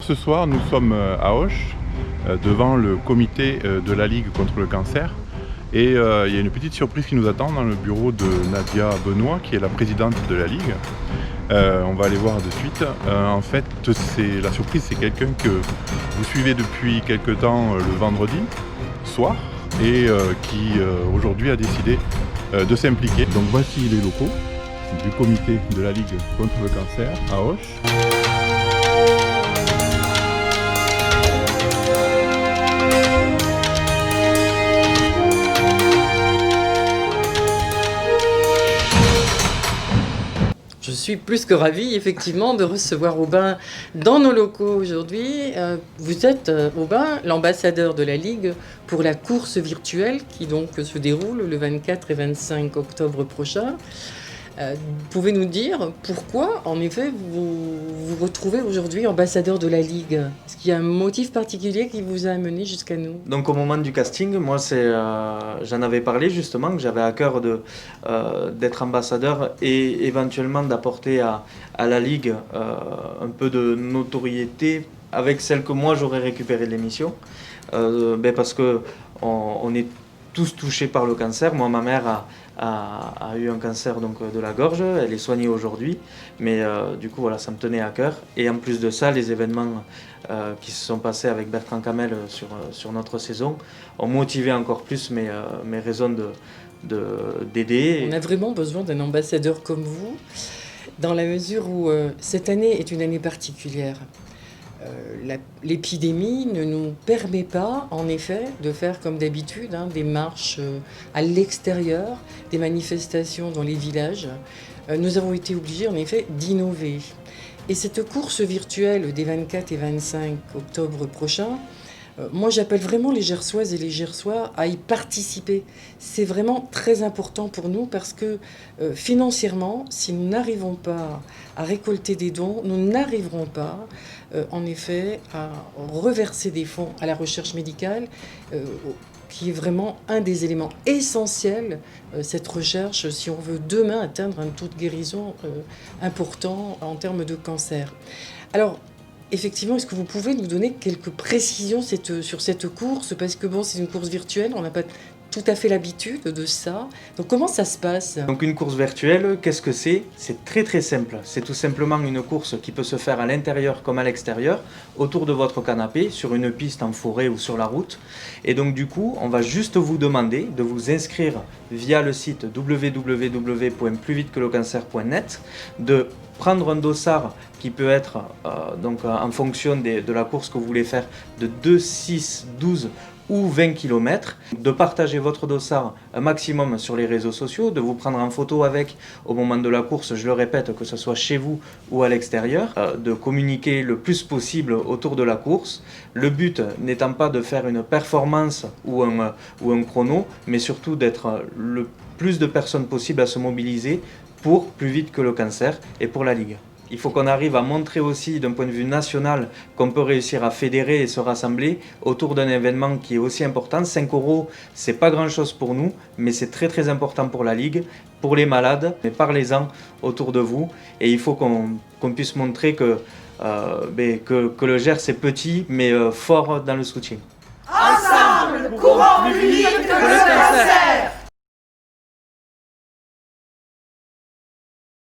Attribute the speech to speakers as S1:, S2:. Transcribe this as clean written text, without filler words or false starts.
S1: Ce soir, nous sommes à Auch, devant le comité de la Ligue contre le cancer. Et il y a une petite surprise qui nous attend dans le bureau de Nadia Benoît, qui est la présidente de la Ligue. On va aller voir de suite. En fait, la surprise, c'est quelqu'un que vous suivez depuis quelque temps le vendredi soir et qui aujourd'hui a décidé de s'impliquer. Donc voici les locaux du comité de la Ligue contre le cancer à Auch.
S2: Je suis plus que ravie, effectivement, de recevoir Aubin dans nos locaux aujourd'hui. Vous êtes, Aubin, l'ambassadeur de la Ligue pour la course virtuelle qui donc se déroule le 24 et 25 octobre prochain. Pouvez nous dire pourquoi, en effet, vous vous retrouvez aujourd'hui ambassadeur de la Ligue? Est-ce qu'il y a un motif particulier qui vous a amené jusqu'à nous?
S3: Donc au moment du casting, moi j'en avais parlé justement, que j'avais à cœur d'être ambassadeur et éventuellement d'apporter à la Ligue un peu de notoriété avec celle que moi j'aurais récupérée de l'émission. Parce que on est tous touchés par le cancer. Moi, ma mère a eu un cancer donc, de la gorge, elle est soignée aujourd'hui, mais du coup voilà, ça me tenait à cœur. Et en plus de ça, les événements qui se sont passés avec Bertrand Camel sur notre saison ont motivé encore plus mes raisons d'aider.
S2: On a vraiment besoin d'un ambassadeur comme vous, dans la mesure où cette année est une année particulière. L'épidémie ne nous permet pas, en effet, de faire comme d'habitude, des marches à l'extérieur, des manifestations dans les villages. Nous avons été obligés, en effet, d'innover. Et cette course virtuelle des 24 et 25 octobre prochains, moi j'appelle vraiment les Gersoises et les Gersois à y participer. C'est vraiment très important pour nous parce que financièrement, si nous n'arrivons pas à récolter des dons, nous n'arriverons pas en effet à reverser des fonds à la recherche médicale, qui est vraiment un des éléments essentiels, cette recherche, si on veut demain atteindre un taux de guérison important en termes de cancer. Alors, effectivement, est-ce que vous pouvez nous donner quelques précisions sur cette course? Parce que bon, c'est une course virtuelle, on n'a pas tout à fait l'habitude de ça. Donc comment ça se passe?
S3: Donc une course virtuelle, qu'est-ce que c'est? C'est très très simple. C'est tout simplement une course qui peut se faire à l'intérieur comme à l'extérieur, autour de votre canapé, sur une piste en forêt ou sur la route. Et donc du coup, on va juste vous demander de vous inscrire via le site www.plusvitequelecancer.net, de prendre un dossard qui peut être donc en fonction de la course que vous voulez faire de 2, 6, 12 ou 20 km, de partager votre dossard un maximum sur les réseaux sociaux, de vous prendre en photo avec au moment de la course, je le répète, que ce soit chez vous ou à l'extérieur, de communiquer le plus possible autour de la course. Le but n'étant pas de faire une performance ou un chrono, mais surtout d'être le plus de personnes possible à se mobiliser pour Plus vite que le cancer et pour la Ligue. Il faut qu'on arrive à montrer aussi d'un point de vue national qu'on peut réussir à fédérer et se rassembler autour d'un événement qui est aussi important. 5 €, c'est pas grand chose pour nous, mais c'est très très important pour la Ligue, pour les malades. Mais parlez-en autour de vous et il faut qu'on puisse montrer que le Gers est petit mais fort dans le soutien.
S4: Ensemble, courons plus vite que le cancer!